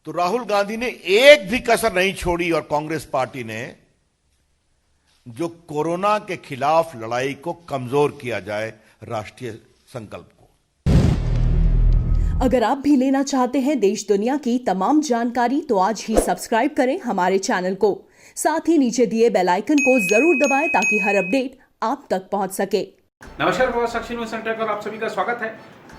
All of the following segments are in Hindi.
तो राहुल गांधी ने एक भी कसर नहीं छोड़ी और कांग्रेस पार्टी ने जो कोरोना के खिलाफ लड़ाई को कमजोर किया जाए राष्ट्रीय संकल्प को। अगर आप भी लेना चाहते हैं देश दुनिया की तमाम जानकारी तो आज ही सब्सक्राइब करें हमारे चैनल को। साथ ही नीचे दिए बेल आइकन को जरूर दबाएं ताकि हर अपडेट आप तक पहुंच सके। नमस्कार, और आप सभी का स्वागत है।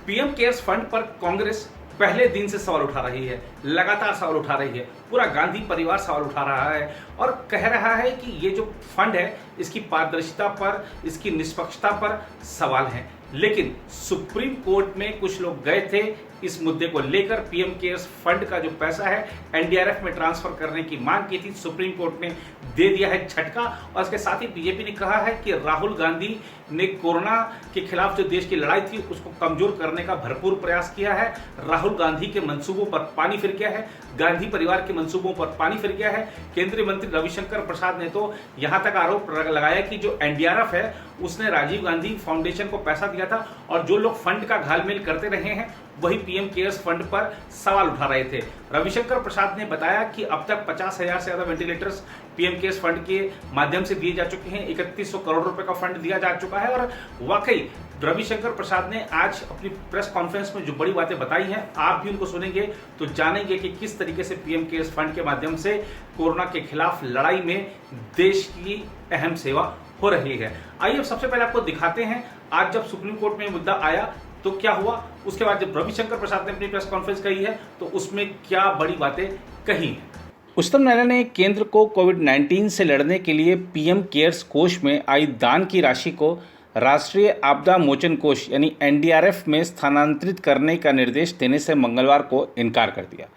पीएम केयर्स फंड पर कांग्रेस पहले दिन से सवाल उठा रही है, लगातार सवाल उठा रही है। पूरा गांधी परिवार सवाल उठा रहा है और कह रहा है कि ये जो फंड है इसकी पारदर्शिता पर, इसकी निष्पक्षता पर सवाल है। लेकिन सुप्रीम कोर्ट में कुछ लोग गए थे इस मुद्दे को लेकर। पीएम केयर्स फंड का जो पैसा है एनडीआरएफ में ट्रांसफर करने की मांग की थी, सुप्रीम कोर्ट ने दे दिया है झटका। और इसके साथ ही बीजेपी ने कहा है कि राहुल गांधी ने कोरोना के खिलाफ जो देश की लड़ाई थी उसको कमजोर करने का भरपूर प्रयास किया है। राहुल गांधी के मंसूबों पर पानी फिर गया है, गांधी परिवार के मंसूबों पर पानी फिर गया है। केंद्रीय मंत्री रविशंकर प्रसाद ने तो यहां तक आरोप लगाया कि जो एनडीआरएफ है उसने राजीव गांधी फाउंडेशन को पैसा दिया था और जो लोग फंड का घालमेल करते रहे हैं वही पीएम केयर्स फंड पर सवाल उठा रहे थे। रविशंकर प्रसाद ने बताया कि अब तक 50,000 से ज्यादा वेंटिलेटर्स पीएम केयर्स फंड के माध्यम से दिए जा चुके हैं। 3100 करोड़ रुपए का फंड दिया जा चुका है। और वाकई रविशंकर प्रसाद ने आज अपनी प्रेस कॉन्फ्रेंस में जो बड़ी बातें बताई हैं, आप भी उनको सुनेंगे तो जानेंगे कि किस तरीके से पीएम केयर्स फंड के माध्यम से कोरोना के खिलाफ लड़ाई में देश की अहम सेवा हो रही है। आइए अब सबसे पहले आपको दिखाते हैं आज जब सुप्रीम कोर्ट में मुद्दा आया तो क्या हुआ। उसके बाद जब रविशंकर प्रसाद ने अपनी प्रेस कॉन्फ्रेंस कही है तो उसमें क्या बड़ी बातें कही हैं। उच्चतम न्यायालय ने केंद्र को कोविड-19 से लड़ने के लिए पीएम केयर्स कोष में आई दान की राशि को राष्ट्रीय आपदा मोचन कोष यानी एनडीआरएफ में स्थानांतरित करने का निर्देश देने से मंगलवार को इनकार कर दिया।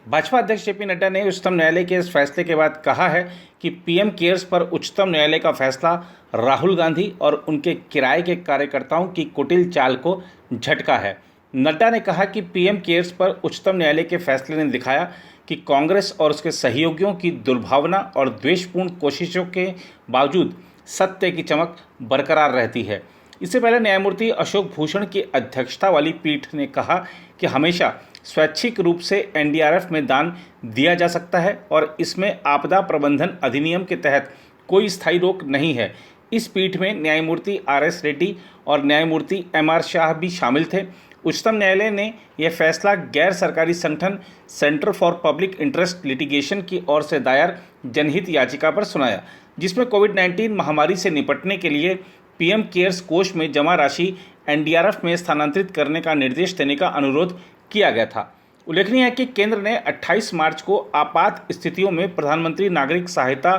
भाजपा अध्यक्ष जेपी नड्डा ने उच्चतम न्यायालय के इस फैसले के बाद कहा है कि पीएम केयर्स पर उच्चतम न्यायालय का फैसला राहुल गांधी और उनके किराए के कार्यकर्ताओं की कुटिल चाल को झटका है। नड्डा ने कहा कि पीएम केयर्स पर उच्चतम न्यायालय के फैसले ने दिखाया कि कांग्रेस और उसके सहयोगियों की दुर्भावना और द्वेषपूर्ण कोशिशों के बावजूद सत्य की चमक बरकरार रहती है। इससे पहले न्यायमूर्ति अशोक भूषण की अध्यक्षता वाली पीठ ने कहा कि हमेशा स्वैच्छिक रूप से एनडीआरएफ में दान दिया जा सकता है और इसमें आपदा प्रबंधन अधिनियम के तहत कोई स्थायी रोक नहीं है। इस पीठ में न्यायमूर्ति आर.एस. रेड्डी और न्यायमूर्ति एम.आर. शाह भी शामिल थे। उच्चतम न्यायालय ने यह फैसला गैर सरकारी संगठन centre for public interest litigation की ओर से दायर जनहित याचिका पर सुनाया, जिसमें कोविड-19 महामारी से निपटने के लिए पीएम केयर्स कोष में जमा राशि एनडीआरएफ में स्थानांतरित करने का निर्देश देने का अनुरोध किया गया था। उल्लेखनीय है कि केंद्र ने 28 मार्च को आपात स्थितियों में प्रधानमंत्री नागरिक सहायता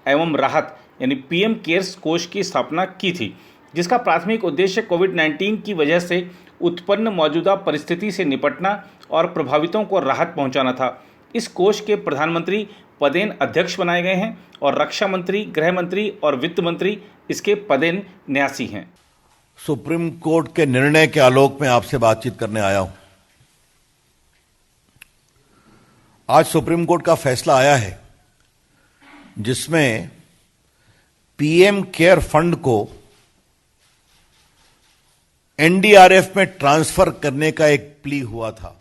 एवं राहत यानी पीएम केयर्स कोष की स्थापना की थी, जिसका प्राथमिक उद्देश्य कोविड-19 की वजह से उत्पन्न मौजूदा परिस्थिति से निपटना और प्रभावितों को राहत पहुंचाना था। इस कोष के प्रधानमंत्री पदेन अध्यक्ष बनाए गए हैं और रक्षा मंत्री, गृह मंत्री और वित्त मंत्री इसके पदेन न्यासी हैं। सुप्रीम कोर्ट के निर्णय के आलोक में आपसे बातचीत करने आया हूं। आज सुप्रीम कोर्ट का फैसला आया है जिसमें पीएम केयर फंड को एनडीआरएफ में ट्रांसफर करने का एक प्ली हुआ था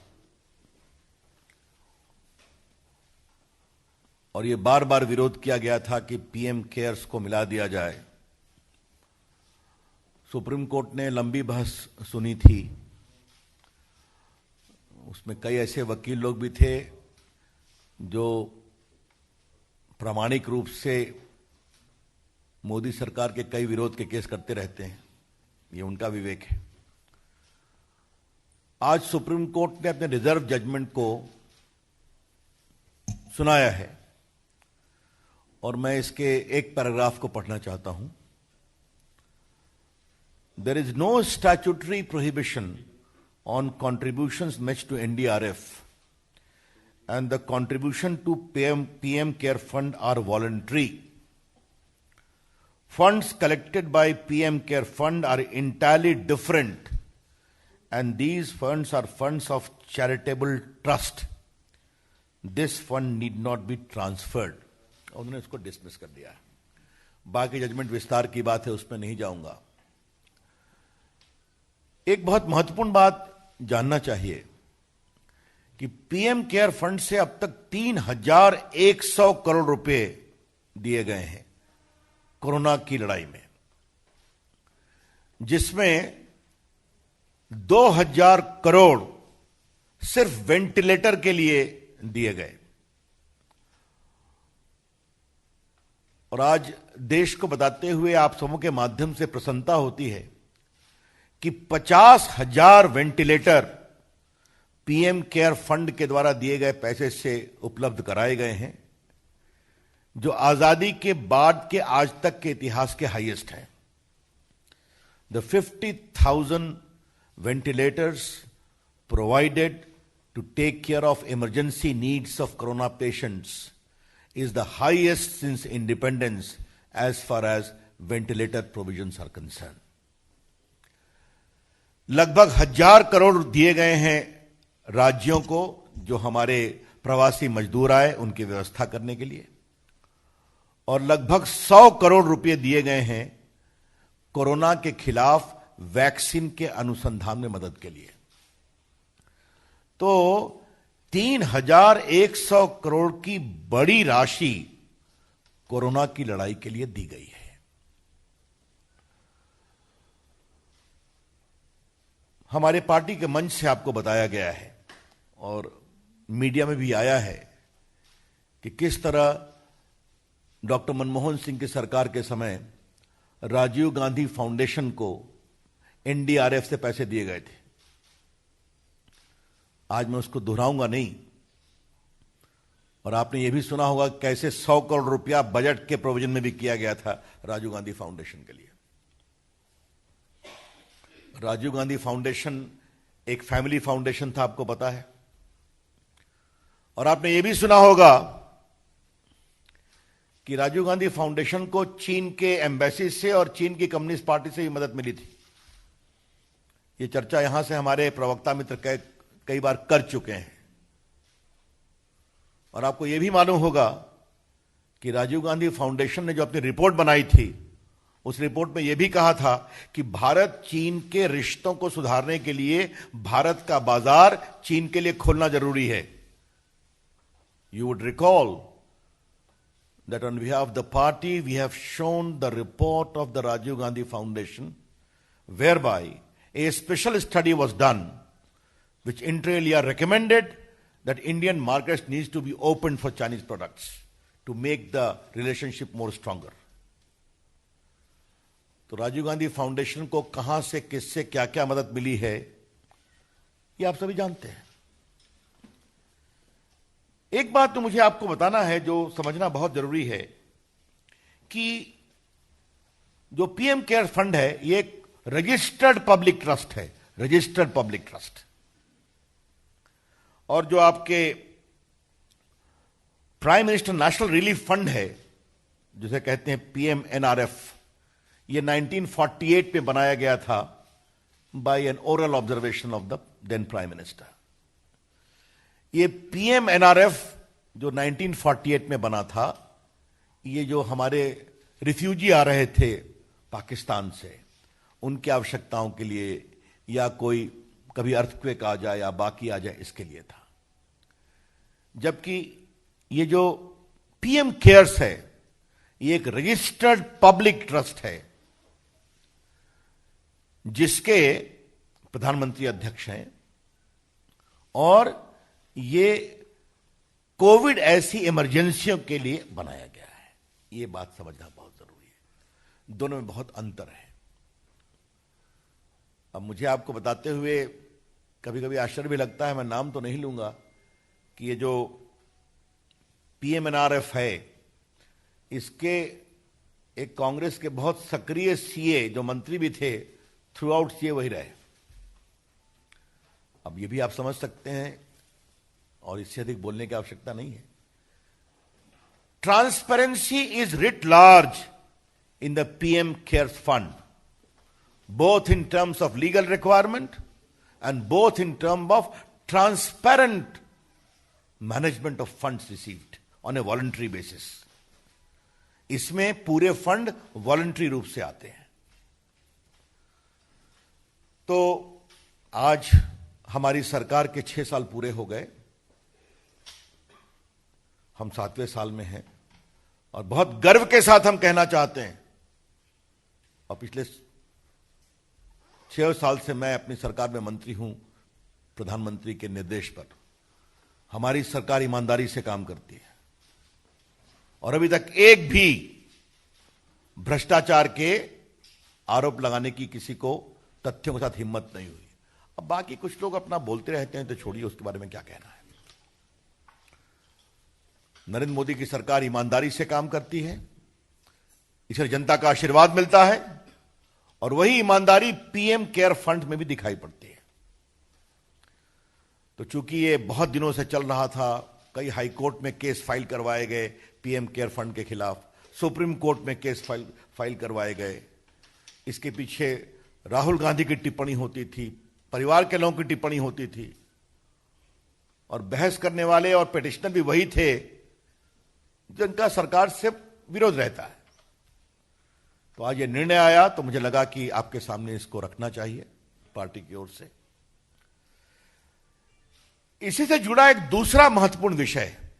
और यह बार बार विरोध किया गया था कि पीएम केयर्स को मिला दिया जाए। सुप्रीम कोर्ट ने लंबी बहस सुनी थी। उसमें कई ऐसे वकील लोग भी थे जो प्रामाणिक रूप से मोदी सरकार के कई विरोध के केस करते रहते हैं, ये उनका विवेक है। आज सुप्रीम कोर्ट ने अपने रिजर्व जजमेंट को सुनाया है और मैं इसके एक पैराग्राफ को पढ़ना चाहता हूं। There is no statutory prohibition on contributions made to NDRF and the contribution to PM Care Fund are voluntary. Funds collected by PM Care Fund are entirely different and these funds are funds of charitable trust. This fund need not be transferred. उन्होंने इसको डिसमिस कर दिया है। बाकी जजमेंट विस्तार की बात है, उसमें नहीं जाऊंगा। एक बहुत महत्वपूर्ण बात जानना चाहिए कि पीएम केयर फंड से अब तक 3,100 करोड़ रुपए दिए गए हैं कोरोना की लड़ाई में, जिसमें 2,000 करोड़ सिर्फ वेंटिलेटर के लिए दिए गए। और आज देश को बताते हुए आप सबों के माध्यम से प्रसन्नता होती है कि 50,000 वेंटिलेटर पीएम केयर फंड के द्वारा दिए गए पैसे से उपलब्ध कराए गए हैं, जो आजादी के बाद के आज तक के इतिहास के हाईएस्ट हैं। The 50,000 ventilators provided to take care of emergency needs of corona patients is the highest since independence as far as ventilator provisions are concerned. लगभग 1,000 करोड़ दिए गए हैं राज्यों को, जो हमारे प्रवासी मजदूर आए उनकी व्यवस्था करने के लिए, और लगभग 100 करोड़ रुपए दिए गए हैं कोरोना के खिलाफ वैक्सीन के अनुसंधान में मदद के लिए। तो 3,100 करोड़ की बड़ी राशि कोरोना की लड़ाई के लिए दी गई है। हमारे पार्टी के मंच से आपको बताया गया है और मीडिया में भी आया है कि किस तरह डॉक्टर मनमोहन सिंह की सरकार के समय राजीव गांधी फाउंडेशन को एनडीआरएफ से पैसे दिए गए थे। आज मैं उसको दोहराऊंगा नहीं। और आपने यह भी सुना होगा कैसे 100 करोड़ रुपया बजट के प्रोविजन में भी किया गया था राजीव गांधी फाउंडेशन के लिए। राजीव गांधी फाउंडेशन एक फैमिली फाउंडेशन था, आपको पता है। और आपने यह भी सुना होगा कि राजीव गांधी फाउंडेशन को चीन के एम्बेसी से और चीन की कम्युनिस्ट पार्टी से भी मदद मिली थी। यह चर्चा यहां से हमारे प्रवक्ता मित्र कई बार कर चुके हैं। और आपको यह भी मालूम होगा कि राजीव गांधी फाउंडेशन ने जो अपनी रिपोर्ट बनाई थी, उस रिपोर्ट में यह भी कहा था कि भारत चीन के रिश्तों को सुधारने के लिए भारत का बाजार चीन के लिए खोलना जरूरी है। You would recall that on behalf of the party we have shown the report of the Rajiv Gandhi Foundation, whereby a special study was done which inter alia recommended that Indian markets needs to be opened for Chinese products to make the relationship more stronger. तो राजीव गांधी फाउंडेशन को कहां से किससे क्या क्या मदद मिली है ये आप सभी जानते हैं। एक बात तो मुझे आपको बताना है जो समझना बहुत जरूरी है कि जो पीएम केयर फंड है ये एक रजिस्टर्ड पब्लिक ट्रस्ट है, रजिस्टर्ड पब्लिक ट्रस्ट। और जो आपके prime minister national relief fund है, जिसे कहते हैं पीएमएनआरएफ, ये 1948 में बनाया गया था by an oral observation of the then prime minister. ये पीएमएनआरएफ जो 1948 में बना था, ये जो हमारे रिफ्यूजी आ रहे थे पाकिस्तान से, उनकी आवश्यकताओं के लिए, या कोई कभी अर्थक्वेक आ जाए या बाकी आ जाए, इसके लिए था। जबकि ये जो पीएम केयर्स है ये एक रजिस्टर्ड पब्लिक ट्रस्ट है जिसके प्रधानमंत्री अध्यक्ष हैं, और ये कोविड ऐसी इमरजेंसियों के लिए बनाया गया है। ये बात समझना बहुत जरूरी है, दोनों में बहुत अंतर है। अब मुझे आपको बताते हुए कभी कभी आश्चर्य भी लगता है, मैं नाम तो नहीं लूंगा, कि ये जो पीएमएनआरएफ है इसके एक कांग्रेस के बहुत सक्रिय सीए जो मंत्री भी थे, थ्रू आउट सीए वही रहे। अब ये भी आप समझ सकते हैं और इससे अधिक बोलने की आवश्यकता नहीं है। Transparency is writ large in the PM cares fund, both in terms of legal requirement and both in terms of transparent management of funds received on a voluntary basis. इसमें पूरे फंड वॉलंटरी रूप से आते हैं। तो आज हमारी सरकार के 6 साल पूरे हो गए हम 7वें साल में हैं और बहुत गर्व के साथ हम कहना चाहते हैं, और पिछले 6 साल से मैं अपनी सरकार में मंत्री हूं, प्रधानमंत्री के निर्देश पर हमारी सरकार ईमानदारी से काम करती है और अभी तक एक भी भ्रष्टाचार के आरोप लगाने की किसी को तथ्यों के साथ हिम्मत नहीं हुई। अब बाकी कुछ लोग अपना बोलते रहते हैं तो छोड़िए, उसके बारे में क्या कहना है। नरेंद्र मोदी की सरकार ईमानदारी से काम करती है, इसे जनता का आशीर्वाद मिलता है और वही ईमानदारी पीएम केयर फंड में भी दिखाई पड़ती है। तो चूंकि ये बहुत दिनों से चल रहा था, कई हाई कोर्ट में केस फाइल करवाए गए पीएम केयर फंड के खिलाफ, सुप्रीम कोर्ट में केस फाइल करवाए गए। इसके पीछे राहुल गांधी की टिप्पणी होती थी, परिवार के लोगों की टिप्पणी होती थी और बहस करने वाले और पिटिशनर भी वही थे जिनका सरकार से विरोध रहता है। तो आज ये निर्णय आया तो मुझे लगा कि आपके सामने इसको रखना चाहिए पार्टी की ओर से। इसी से जुड़ा एक दूसरा महत्वपूर्ण विषय है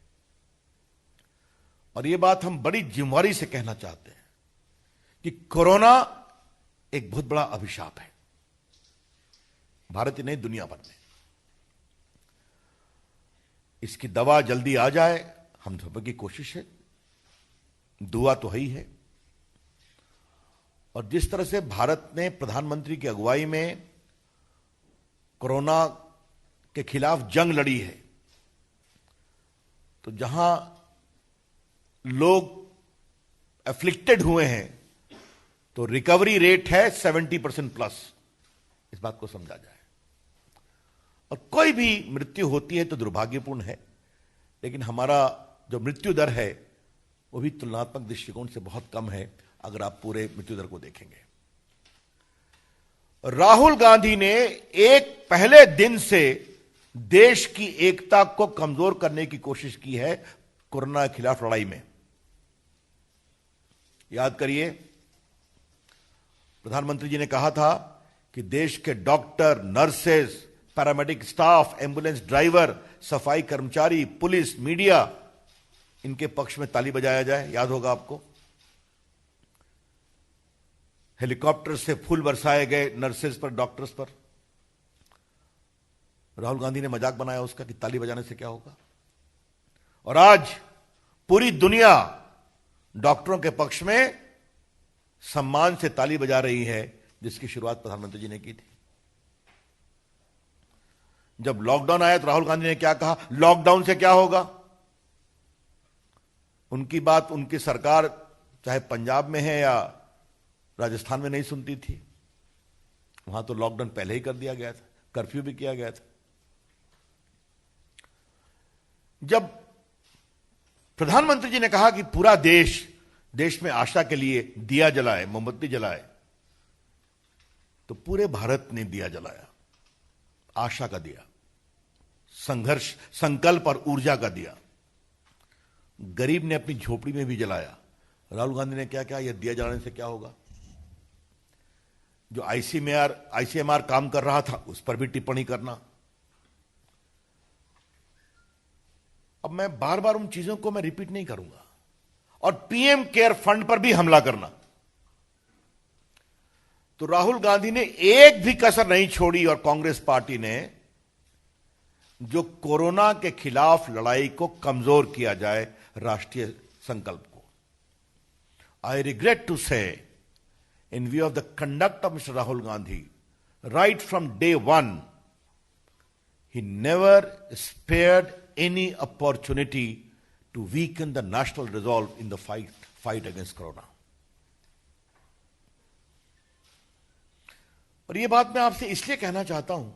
और यह बात हम बड़ी जिम्मेवारी से कहना चाहते हैं कि कोरोना एक बहुत बड़ा अभिशाप है, भारत ही नहीं दुनिया भर में। इसकी दवा जल्दी आ जाए, हम सब की कोशिश है, दुआ तो है ही है। और जिस तरह से भारत ने प्रधानमंत्री की अगुवाई में कोरोना के खिलाफ जंग लड़ी है, तो जहां लोग एफ्लिक्टेड हुए हैं तो रिकवरी रेट है 70% प्लस। इस बात को समझा जाए। और कोई भी मृत्यु होती है तो दुर्भाग्यपूर्ण है, लेकिन हमारा जो मृत्यु दर है वो भी तुलनात्मक दृष्टिकोण से बहुत कम है अगर आप पूरे मृत्यु दर को देखेंगे। राहुल गांधी ने एक पहले दिन से देश की एकता को कमजोर करने की कोशिश की है कोरोना के खिलाफ लड़ाई में। याद करिए, प्रधानमंत्री जी ने कहा था कि देश के doctor, nurses, paramedic staff, ambulance driver, सफाई कर्मचारी, पुलिस, मीडिया, इनके पक्ष में ताली बजाया जाए। याद होगा आपको, हेलीकॉप्टर से फूल बरसाए गए नर्सेज पर, डॉक्टर्स पर। राहुल गांधी ने मजाक बनाया उसका कि ताली बजाने से क्या होगा। और आज पूरी दुनिया डॉक्टरों के पक्ष में सम्मान से ताली बजा रही है, जिसकी शुरुआत प्रधानमंत्री जी ने की थी। जब लॉकडाउन आया तो राहुल गांधी ने क्या कहा, लॉकडाउन से क्या होगा। उनकी बात उनकी सरकार चाहे पंजाब में है या राजस्थान में नहीं सुनती थी। वहां तो लॉकडाउन पहले ही कर दिया गया था, कर्फ्यू भी किया गया था। जब प्रधानमंत्री जी ने कहा कि पूरा देश में आशा के लिए दिया जलाए, मोमबत्ती जलाए, तो पूरे भारत ने दिया जलाया, आशा का दिया, संघर्ष, संकल्प और ऊर्जा का दिया। गरीब ने अपनी झोपड़ी में भी जलाया। राहुल गांधी ने क्या कहा, यह दिया जलाने से क्या होगा। जो आईसीएमआर काम कर रहा था उस पर भी टिप्पणी करना। अब मैं बार बार उन चीजों को मैं रिपीट नहीं करूंगा। और पीएम केयर फंड पर भी हमला करना। तो राहुल गांधी ने एक भी कसर नहीं छोड़ी और कांग्रेस पार्टी ने, जो कोरोना के खिलाफ लड़ाई को कमजोर किया जाए, राष्ट्रीय संकल्प को। आई रिग्रेट टू से, in view of the conduct of Mr. Rahul Gandhi, right from day one, he never spared any opportunity to weaken the national resolve in the fight against corona. और ये बात मैं आपसे इसलिए कहना चाहता हूं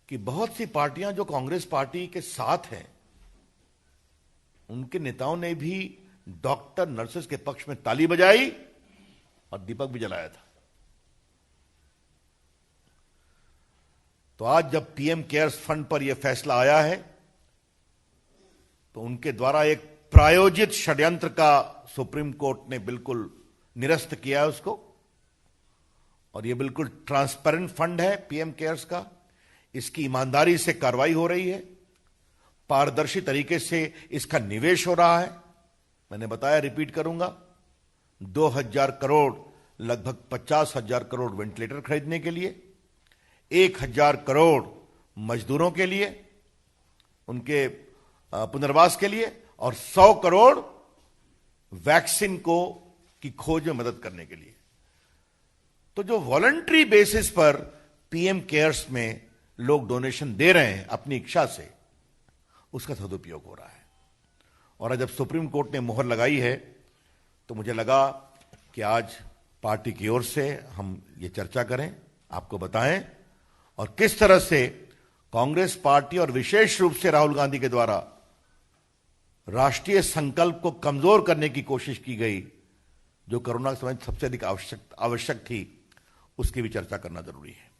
कि बहुत सी पार्टियां जो कांग्रेस पार्टी के साथ हैं, उनके नेताओं ने भी डॉक्टर, नर्सेस के पक्ष में ताली बजाई और दीपक भी जलाया था। तो आज जब पीएम केयर्स फंड पर यह फैसला आया है, तो उनके द्वारा एक प्रायोजित षड्यंत्र का सुप्रीम कोर्ट ने बिल्कुल निरस्त किया है उसको। और यह बिल्कुल ट्रांसपेरेंट फंड है पीएम केयर्स का। इसकी ईमानदारी से कार्रवाई हो रही है। पारदर्शी तरीके से इसका निवेश हो रहा है। मैंने बताया, रिपीट करूंगा, 2000 करोड़, लगभग 50,000 करोड़ वेंटिलेटर खरीदने के लिए, 1000 करोड़ मजदूरों के लिए, उनके पुनर्वास के लिए, और 100 करोड़ वैक्सीन की खोज में मदद करने के लिए। तो जो वॉलंटरी बेसिस पर पीएम केयर्स में लोग डोनेशन दे रहे हैं अपनी इच्छा से, उसका सदुपयोग हो रहा है। और जब सुप्रीम कोर्ट ने मोहर लगाई है तो मुझे लगा कि आज पार्टी की ओर से हम ये चर्चा करें, आपको बताएं, और किस तरह से कांग्रेस पार्टी और विशेष रूप से राहुल गांधी के द्वारा राष्ट्रीय संकल्प को कमजोर करने की कोशिश की गई, जो कोरोना के समय सबसे अधिक आवश्यक थी, उसकी भी चर्चा करना जरूरी है।